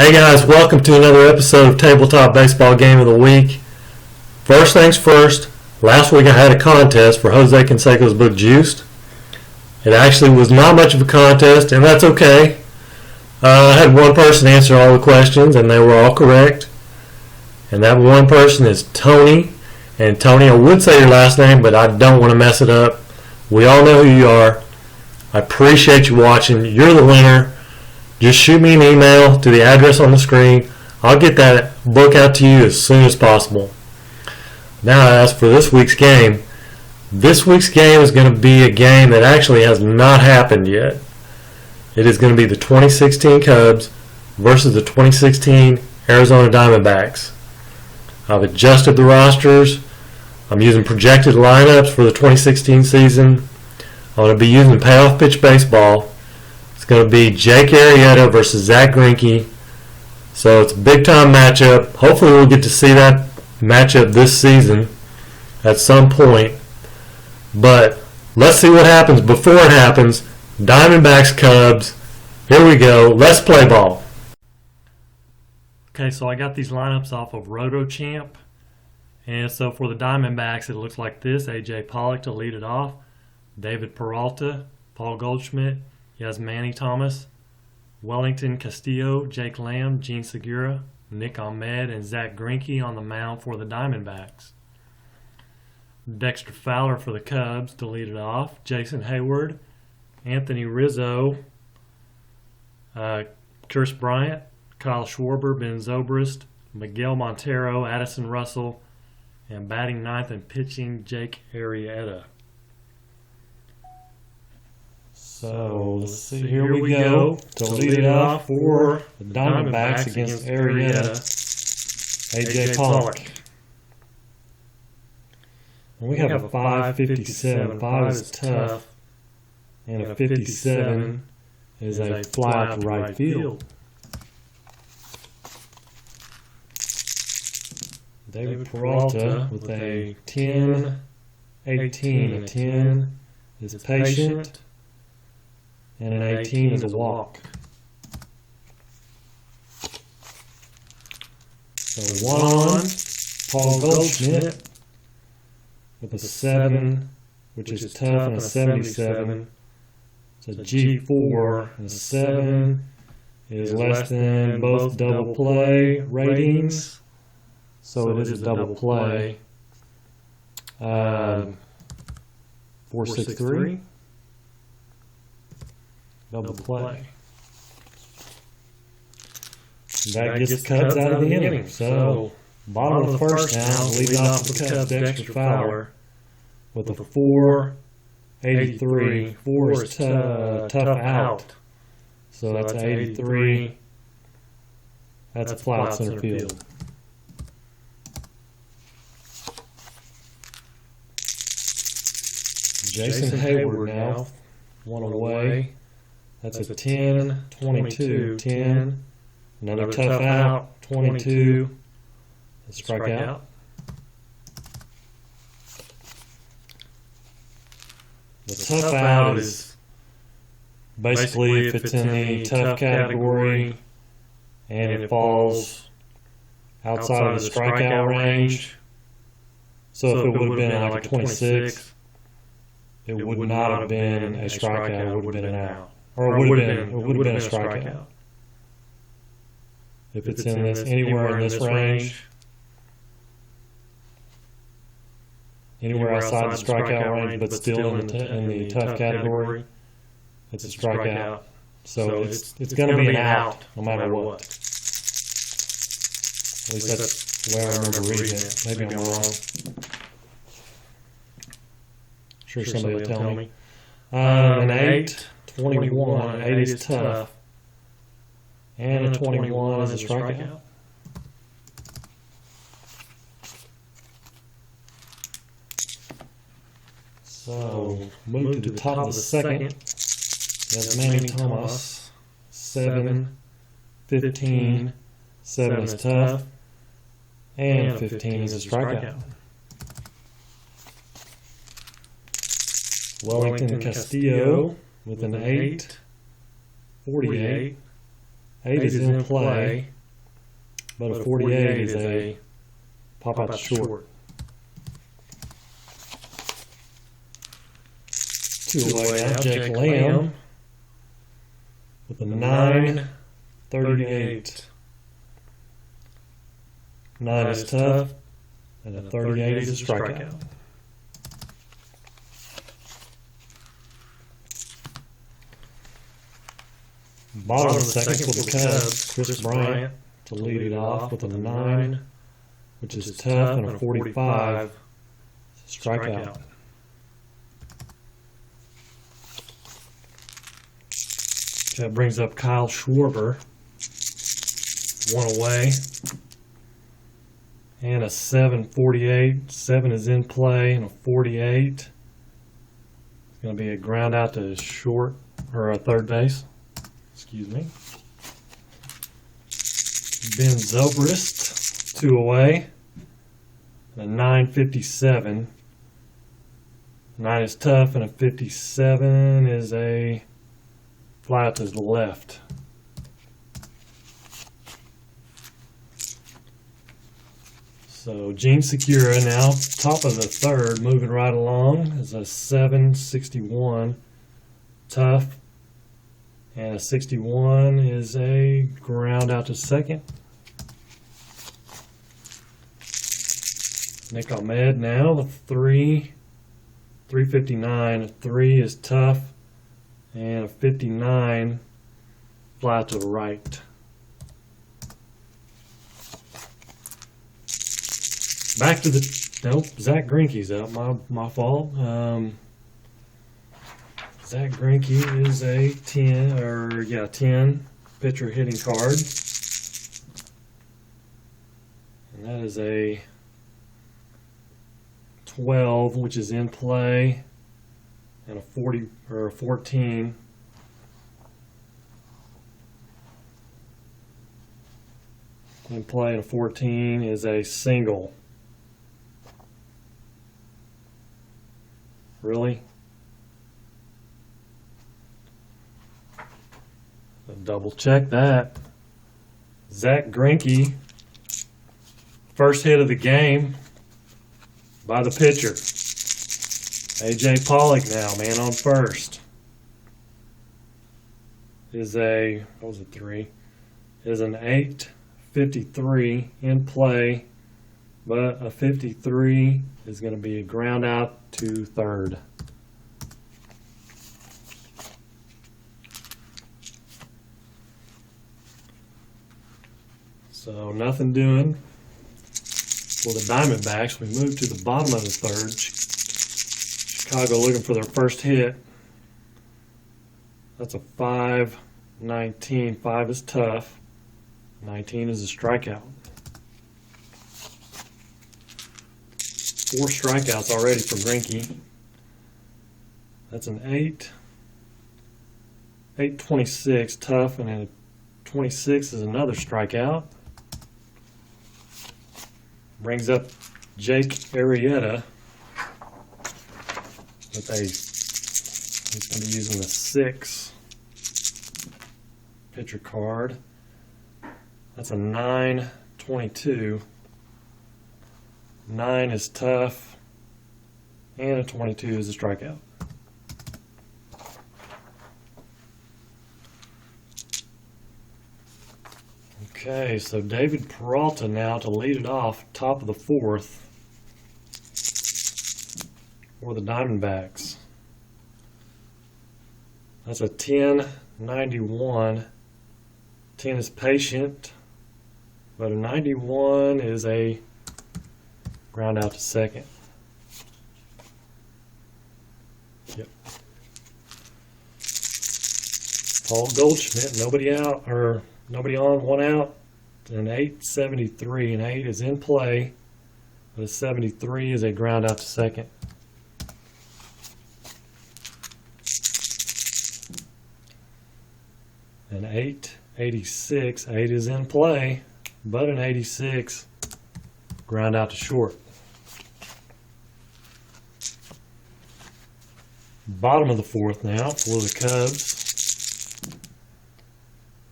Hey guys, welcome to another episode of Tabletop Baseball Game of the Week. First things first, last week I had a contest for Jose Canseco's book Juiced. It actually was not much of a contest, and that's okay. I had one person answer all the questions, and they were all correct. And that one person is Tony. And Tony, I would say your last name, but I don't want to mess it up. We all know who you are. I appreciate you watching. You're the winner. Just shoot me an email to the address on the screen. I'll get that book out to you as soon as possible. Now, as for this week's game is going to be a game that actually has not happened yet. It is going to be the 2016 Cubs versus the 2016 Arizona Diamondbacks. I've adjusted the rosters. I'm using projected lineups for the 2016 season. I'm going to be using Payoff Pitch Baseball. It's going to be Jake Arrieta versus Zach Greinke. So it's a big-time matchup. Hopefully we'll get to see that matchup this season at some point. But let's see what happens before it happens. Diamondbacks, Cubs. Here we go. Let's play ball. Okay, so I got these lineups off of RotoChamp. And so for the Diamondbacks, it looks like this. A.J. Pollock to lead it off. David Peralta, Paul Goldschmidt, Yasmani Thomas, Wellington Castillo, Jake Lamb, Gene Segura, Nick Ahmed, and Zach Greinke on the mound for the Diamondbacks. Dexter Fowler for the Cubs to lead it off. Jason Hayward, Anthony Rizzo, Chris Bryant, Kyle Schwarber, Ben Zobrist, Miguel Montero, Addison Russell, and batting ninth and pitching Jake Arrieta. So let's see. Here we go to lead it off for the Diamondbacks against Arrieta. A.J. Pollock. And we have a 5.57. 5 is tough, and a 57 is a fly to right field. David Peralta with a 10-18. A 10 is patient, and an 18 is a walk. So one on, Paul Goldschmidt with a 7, which is tough, and a 77. It's a G4, and a 7 is less than both double play ratings. So it is a double play. 4.63. Double play. That gets the Cubs out of the inning. So, bottom of the first now, lead off the Cubs, Dexter Fowler with a 4.83. 4 is tough out. So that's 83. That's a fly out center field. Jason Hayward now, one away. That's a 10, 22, 10. Another tough out, 22. A strikeout. The tough out is basically if it's in the tough category and it falls outside of the strikeout range. So if it would have been like a 26, it would not have been a strikeout, it would have been an out. Or it would have been a strikeout. If it's in this anywhere in this range, anywhere outside the strikeout range, but still in the tough category, it's a strikeout. So it's going to be an out no matter what. At least that's the way I remember reading it. Maybe I'm wrong. Sure somebody will tell me. An 8, 21. 8 is tough. And a 21 is a strikeout. So, move to the top of the second. Yasmani Thomas, 7, 15. 7 is tough. And 15 is a strikeout. Wellington Castillo with an 8, 48. 8 is in play, but a 48 is a pop out to short. 2 away now, Jake Lamb with a 9-38. 9 is tough, and a 38 is a strikeout. Bottom of the second for the Cubs, Chris Bryant to lead it off with a 9, which is tough, and a 45 strikeout. That brings up Kyle Schwarber, 1 away, and a 7-48. 7 is in play, and a 48. It's going to be a ground out to short, or a third base. Excuse me. Ben Zobrist, 2 away, and a 9-57. 9 is tough, and a 57 is a fly out to the left. So Gene Segura now top of the third, moving right along, is a 7-61, tough, and a 61 is a ground out to second. Nick Ahmed now with 3-59. 3 is tough, and a 59 fly to the right. Back to the Zach Greinke's out. My fault. Zach Greinke is a 10 pitcher hitting card, and that is a 12, which is in play, and a 40 or a 14. In play, and a 14 is a single. Really? I'll double check that. Zach Greinke, first hit of the game by the pitcher. AJ Pollock now, man on first. Is a, what was it, 3? Is an 8-53 in play, but a 53 is going to be a ground out to third. So nothing doing for the Diamondbacks. We move to the bottom of the third. Chicago looking for their first hit. That's a 5-19. 5 is tough. 19 is a strikeout. 4 strikeouts already for Greinke. That's an 8-26, tough, and a 26 is another strikeout. Brings up Jake Arrieta with he's going to be using the 6 pitcher card. That's a 9-22. 9 is tough, and a 22 is a strikeout. Okay, so David Peralta now to lead it off, top of the fourth for the Diamondbacks. That's a 10-91. 10 is patient, but a 91 is a ground out to second. Yep. Paul Goldschmidt, nobody out, or nobody on, 1 out. An 8-73, and 8 is in play, but a 73 is a ground out to second. An 8-86, 8 is in play, but an 86 ground out to short. Bottom of the fourth now for the Cubs.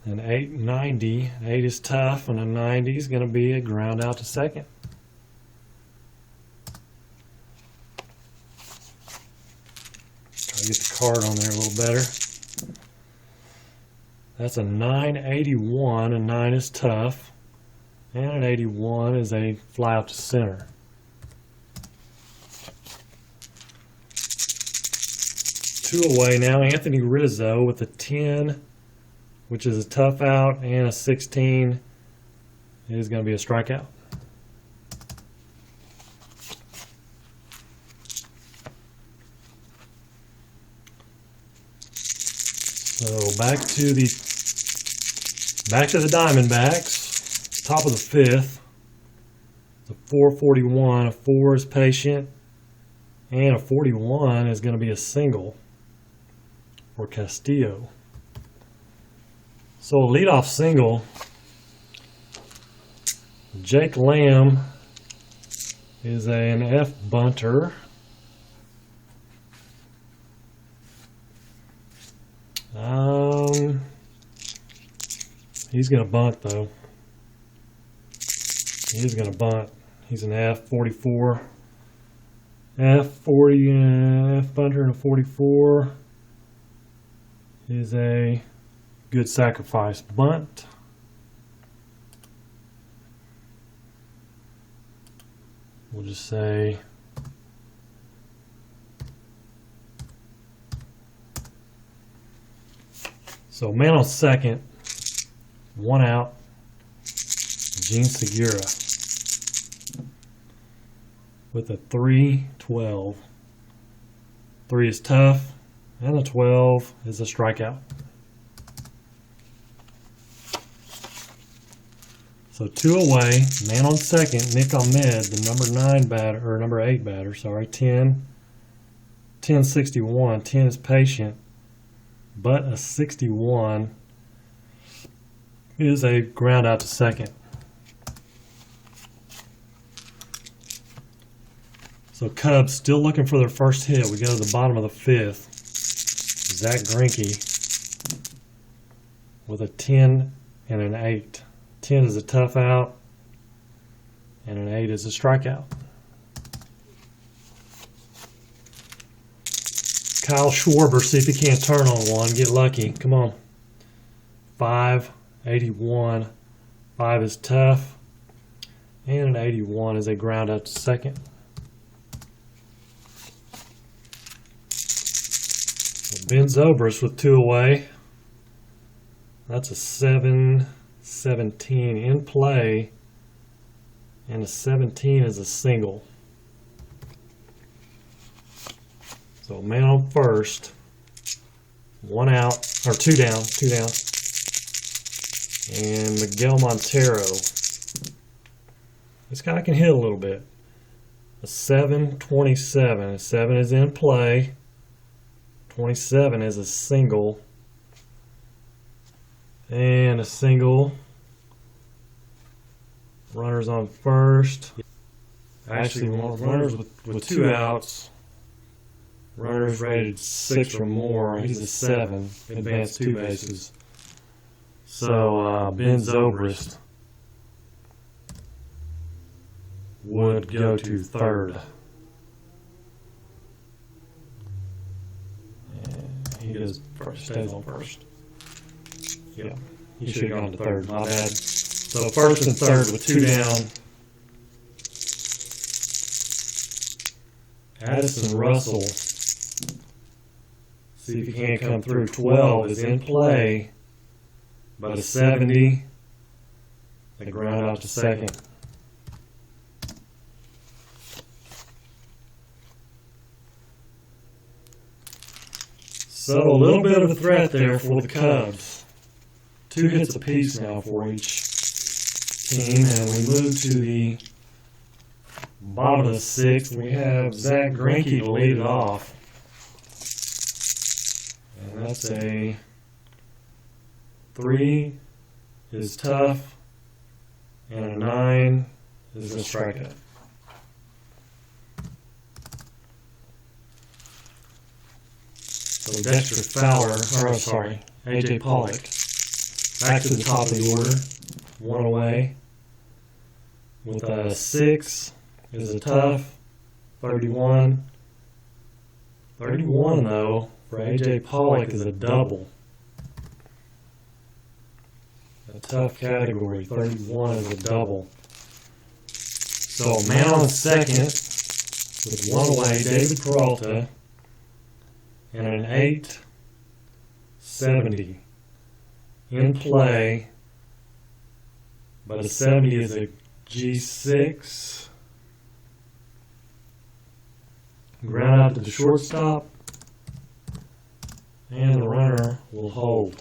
An 890. 8 is tough, and a 90 is going to be a ground out to second. Try to get the card on there a little better. That's a 981. A 9 is tough, and an 81 is a fly out to center. Two away now. Anthony Rizzo with a 10, which is a tough out, and a 16 is going to be a strikeout. So back to the Diamondbacks. Top of the fifth. It's a 441. A 4 is patient, and a 41 is going to be a single for Castillo. So a leadoff single. Jake Lamb is an F bunter. He's going to bunt though. He's going to bunt. He's an F44. F40, F bunter and a 44 is a good sacrifice bunt. We'll just say so. Man on second, 1 out. Gene Segura with a 3-12. 3 is tough, and the 12 is a strikeout. So 2 away, man on second, Nick Ahmed, the number 8 batter, sorry, 10-61. 10 is patient, but a 61 is a ground out to second. So Cubs still looking for their first hit. We go to the bottom of the fifth. Zach Greinke with a 10 and an 8. 10 is a tough out, and an 8 is a strikeout. Kyle Schwarber, see if he can't turn on one. Get lucky. Come on. 5-81. 5 is tough, and an 81 is a ground out to second. Ben Zobrist with 2 away. That's a 7-17 in play, and a 17 is a single. So man on first, 1 out, or 2 down. And Miguel Montero. This guy can hit a little bit. A 7-27. A 7 is in play. 27 is a single. And a single. Runners on first. Actually, runners with 2 outs. Runners rated 6 or more. He's a 7. Advanced 2 bases. So Ben Zobrist would go to third. He does first, stays on first. Yeah, he should have gone to third. My bad. So first and third with 2 down. Addison Russell. See if he can't come through. 12 is in play, but a 70. They ground out to second. So a little bit of a threat there for the Cubs. 2 hits apiece now for each team, and we move to the bottom of the 6th. We have Zach Greinke to lead it off, and that's a 3 is tough, and a 9 is a strikeout. So Dexter Fowler, AJ Pollock Back to the top of the order. 1 away. With a 6 is a tough. 31. 31 though for AJ Pollock is a double. A tough category. 31 is a double. So man on second with 1 away, David Peralta, and an 870 in play, but a 70 is a G6. Ground out to the shortstop, and the runner will hold.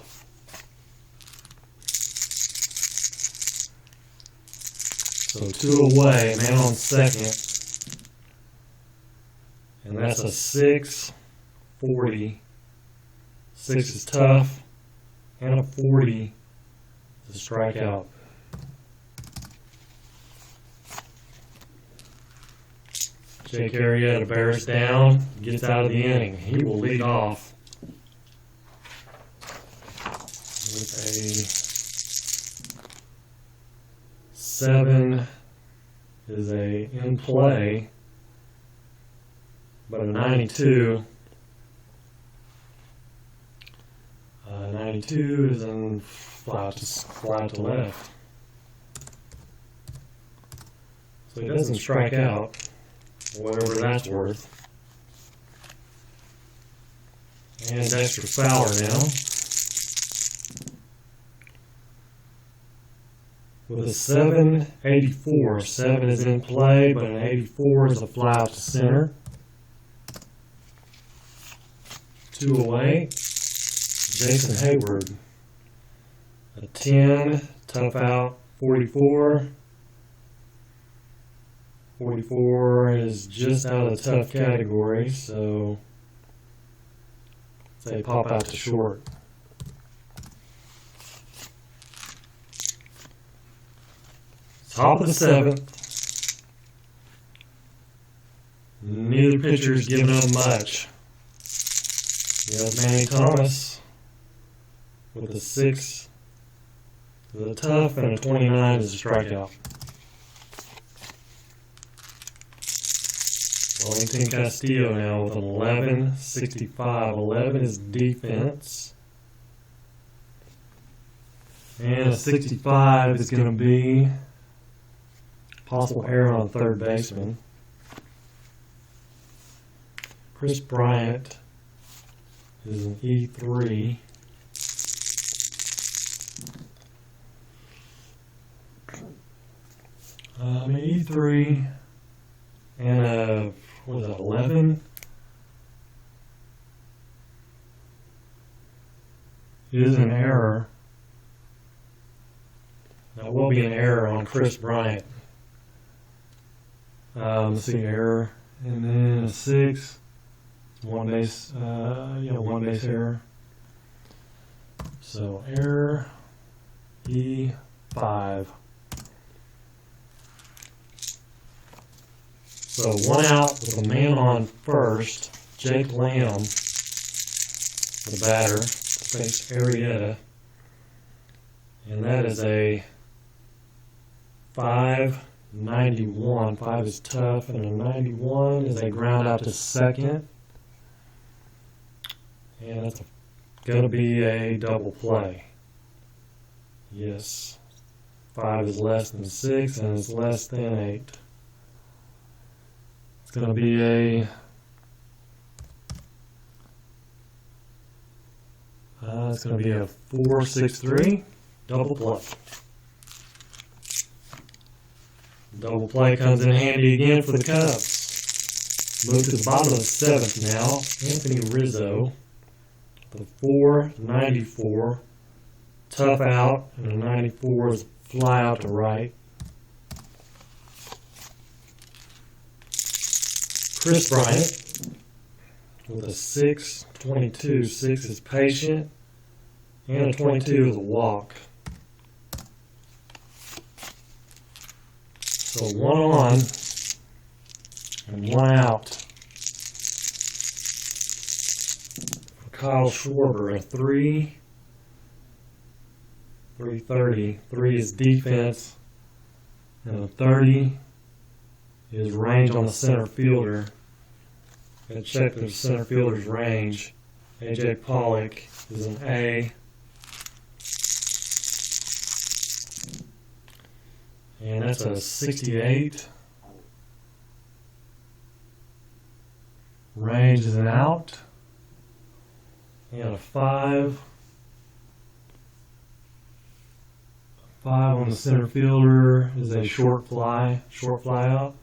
So 2 away, man on second, and that's a 640. 6 is tough, and a 40 is a strikeout. Jake Arrieta bears down, gets out of the inning. He will lead off with a 7 is a in play, but a 92. 92 is in fly to left. So he doesn't strike out, whatever that's worth. And Dexter Fowler now, with a 784. 7 is in play, but an 84 is a fly out to center. 2 away, Jason Hayward. A 10, tough out, 44. 44 is just out of the tough category, so say pop out to short. Top of the 7th. Neither pitcher's giving up much. You have Manny Thomas with a 6 is a tough, and a 29 is a strikeout. Wellington Castillo now with an 11.65. 11 is defense. And a 65 is going to be possible error on third baseman. Chris Bryant is an E3. E3 and a, what was that, 11? It is an error. That will be an error on Chris Bryant. Let's see, error. And then a 6. One base error. So error E5. So 1 out with a man on first. Jake Lamb, the batter, face Arrieta. And that is a 591. 5 is tough, and a 91 is a ground out to second. And that's going to be a double play. Yes. 5 is less than 6, and it's less than 8. It's going to be a it's going to be a 4-6-3 double play. Double play comes in handy again for the Cubs. Move to the bottom of the 7th now. Anthony Rizzo, the 4.94, tough out, and a 94 is fly out to right. Chris Bryant with a 6.22. 6 is patient, and a 22 is a walk. So 1 on and 1 out for Kyle Schwarber. A 3 330. 3 is defense. And a 30 is range on the center fielder. Gotta check the center fielder's range. A.J. Pollock is an A. And that's a 68. Range is an out. And a 5. 5 on the center fielder is a short fly out,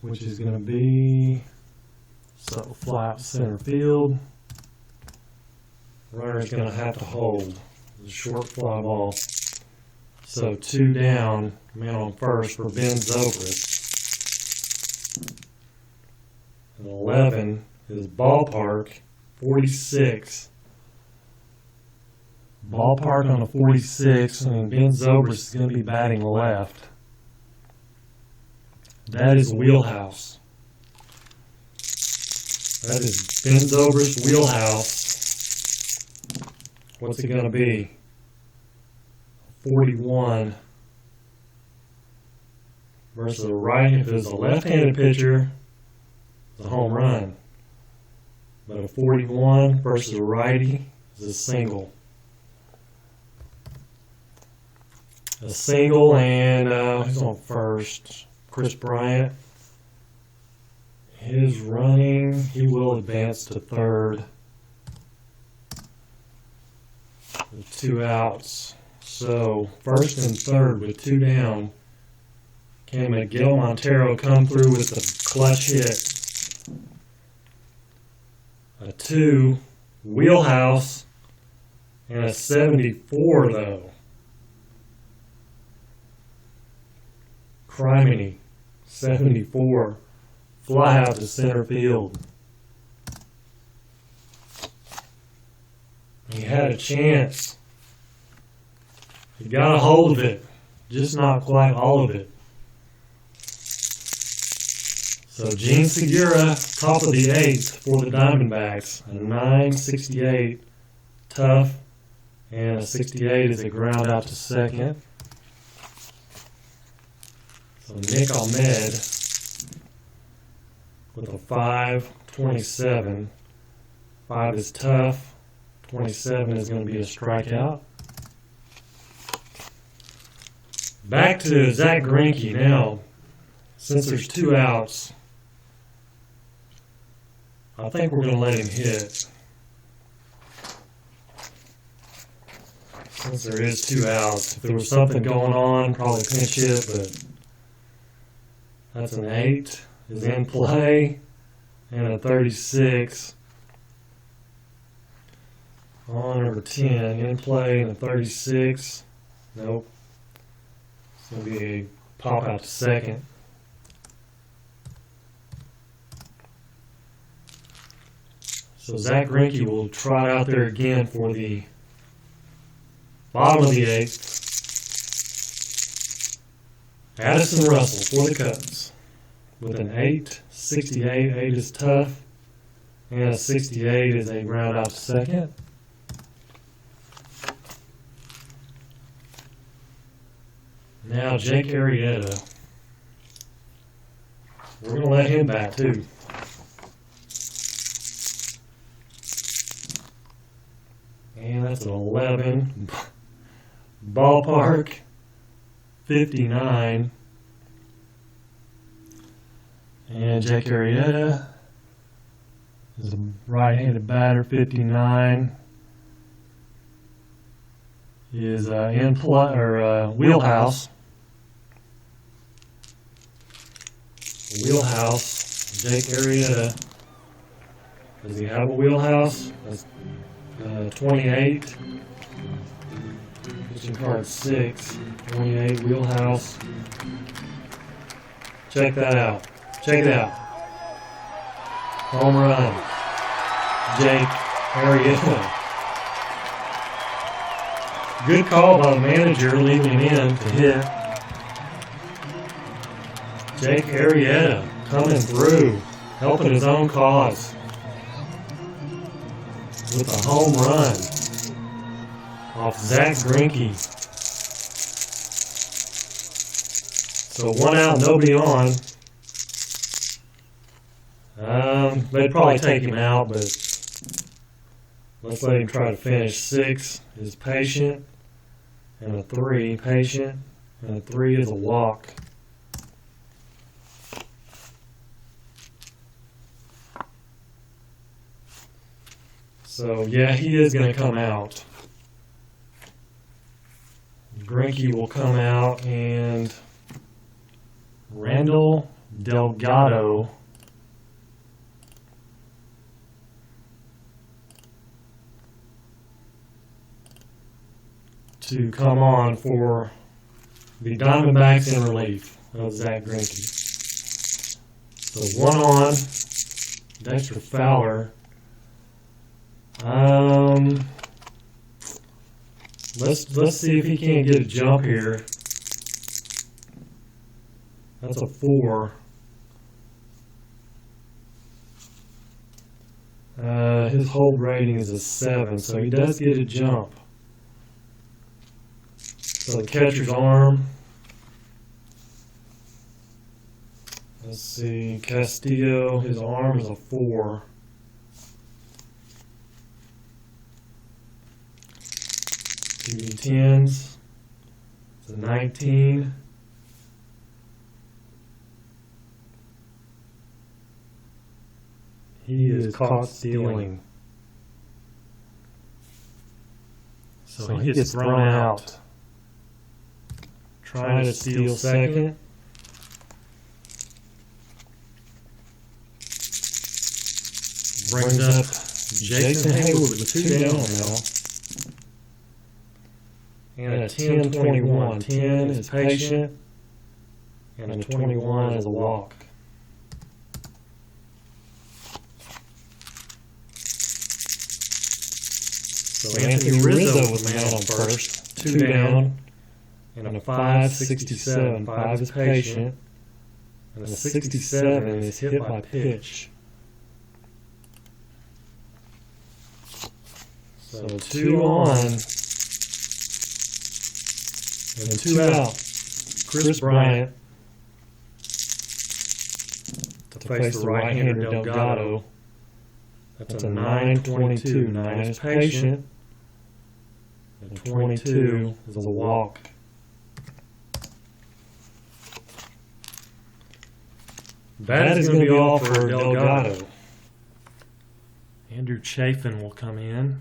which is going to be fly out center field. Runner's going to have to hold the short fly ball. So 2 down, man on first for Ben Zobrist. And 11 is ballpark, 46. Ballpark on the 46, and Ben Zobrist is going to be batting left. That is wheelhouse. That is Ben Zobrist's wheelhouse. What's it going to be? 41 versus a right. If it's a left-handed pitcher, it's a home run. But a 41 versus a righty is a single. A single, and who's on first? Chris Bryant. His running, he will advance to third. With 2 outs. So, first and third with 2 down. Can Miguel Montero come through with the clutch hit? A 2, wheelhouse, and a 74 though. Criminy, 74, fly out to center field. He had a chance. He got a hold of it, just not quite all of it. So Gene Segura, top of the 8th for the Diamondbacks, a 9.68, tough, and a 68 is a ground out to second. So Nick Ahmed with a 5.27. 5 is tough. 27 is going to be a strikeout. Back to Zach Greinke now. Since there's 2 outs, I think we're going to let him hit. Since there is 2 outs. If there was something going on, probably pinch hit, but that's an 8 is in play, and a 36 on number 10 in play, and a 36. Nope. It's going to be a pop out to second. So Zach Greinke will trot out there again for the bottom of the 8th. Addison Russell for the Cubs with an 8.68. 8 is tough, and a 68 is a ground out to second. Now Jake Arrieta. We're going to let him bat too. And that's an 11. Ballpark, 59. And Jake Arrieta is a right-handed batter, 59. Is in play or wheelhouse. Wheelhouse. Jake Arrieta. Does he have a wheelhouse? That's 28. Pitching card 6. 28 wheelhouse. Check that out. Check it out. Home run. Jake Arrieta. Good call by the manager, leaving him in to hit. Jake Arrieta coming through, helping his own cause with a home run. off Zach Greinke. So 1 out, nobody on. They'd probably take him out, but let's let him try to finish. 6 is patient, and a 3 patient, and a 3 is a walk. So yeah, he is going to come out. Greinke will come out, and Randall Delgado to come on for the Diamondbacks in relief of Zach Greinke. So 1 on, Dexter Fowler. Let's see if he can't get a jump here. That's a 4. His hold rating is a 7, so he does get a jump. So the catcher's arm. Let's see, Castillo, his arm is a 4. TB10s, it's a 19. He is caught stealing. So he gets thrown out. Trying to steal second. Brings up Jason Hayward with 2 down now. And a 10-21. 10 is patient, and a 21 is a walk. So Anthony Rizzo was man on first. 2 down, and a 5.67. 5 is patient, and a 67 is hit by pitch. So 2 on. And 2 out. Chris Bryant to face the right-hander Delgado. That's a 9.22. 9 is patient. And 22 is a walk. That is going to be all for Delgado. Andrew Chafin will come in.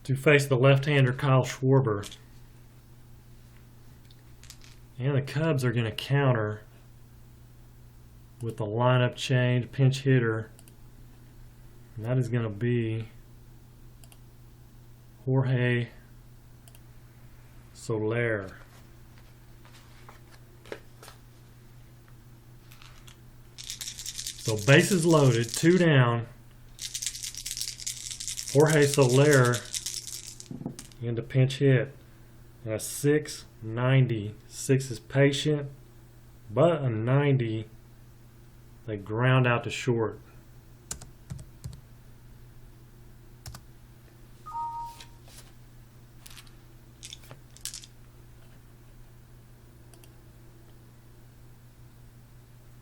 To face the left-hander Kyle Schwarber. And the Cubs are going to counter with the lineup change, pinch hitter. And that is going to be Jorge Soler. So bases loaded, 2 down. Jorge Soler into pinch hit. And a 6.90. 6 is patient, but a 90. They ground out to short.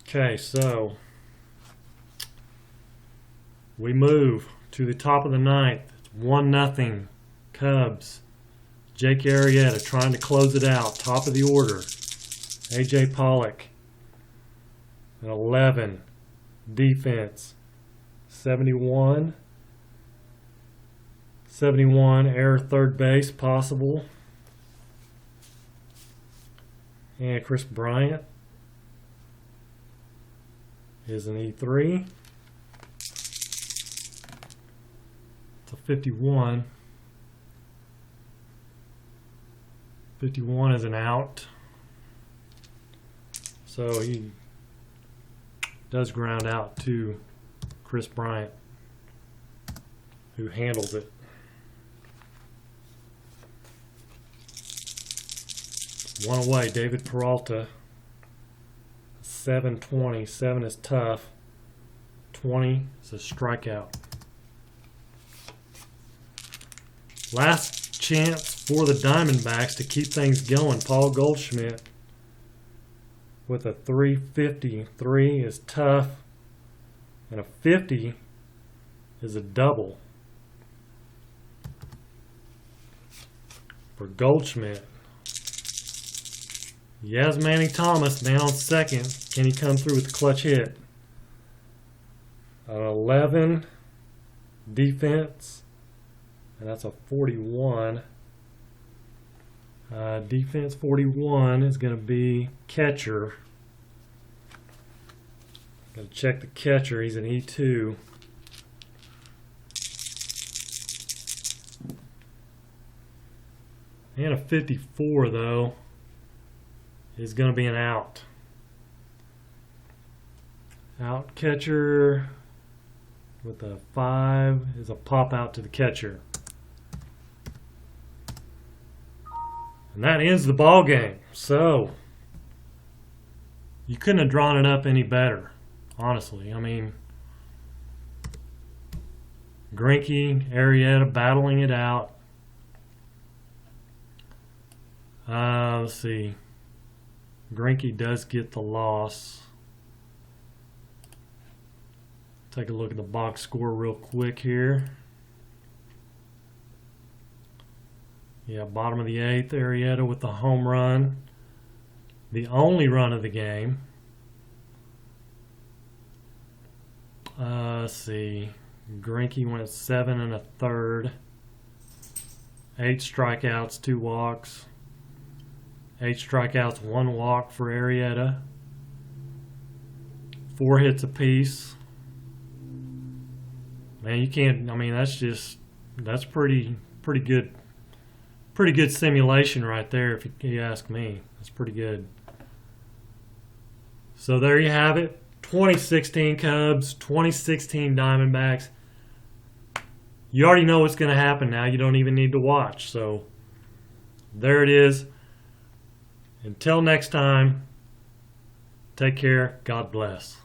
Okay, so we move to the top of the 9th. It's 1-0 Cubs. Jake Arrieta trying to close it out. Top of the order. A.J. Pollock. An 11. Defense. 71. 71. Error third base possible. And Chris Bryant is an E3. It's a 51. 51 is an out. So he does ground out to Chris Bryant, who handles it. One away, David Peralta. 7-20. 7 is tough. 20 is a strikeout. Last chance for the Diamondbacks to keep things going. Paul Goldschmidt with a 350. 3 is tough. And a 50 is a double for Goldschmidt. Yasmani Thomas down second. Can he come through with a clutch hit? An 11 defense, and that's a 41. Defense 41 is going to be catcher. Got to check the catcher. He's an E2. And a 54, though, is going to be an out. Out catcher with a 5 is a pop out to the catcher. And that ends the ball game. So, you couldn't have drawn it up any better, honestly. I mean, Greinke, Arrieta battling it out. Let's see. Greinke does get the loss. Take a look at the box score real quick here. Yeah, bottom of the 8th, Arrieta with the home run. The only run of the game. Let's see. Greinke went 7 1/3. 8 strikeouts, 2 walks. 8 strikeouts, 1 walk for Arrieta. 4 hits apiece. Man, you can't. I mean, that's pretty good. Pretty good simulation right there, if you ask me. That's pretty good. So there you have it. 2016 Cubs, 2016 Diamondbacks. You already know what's going to happen now. You don't even need to watch. So there it is. Until next time, take care. God bless.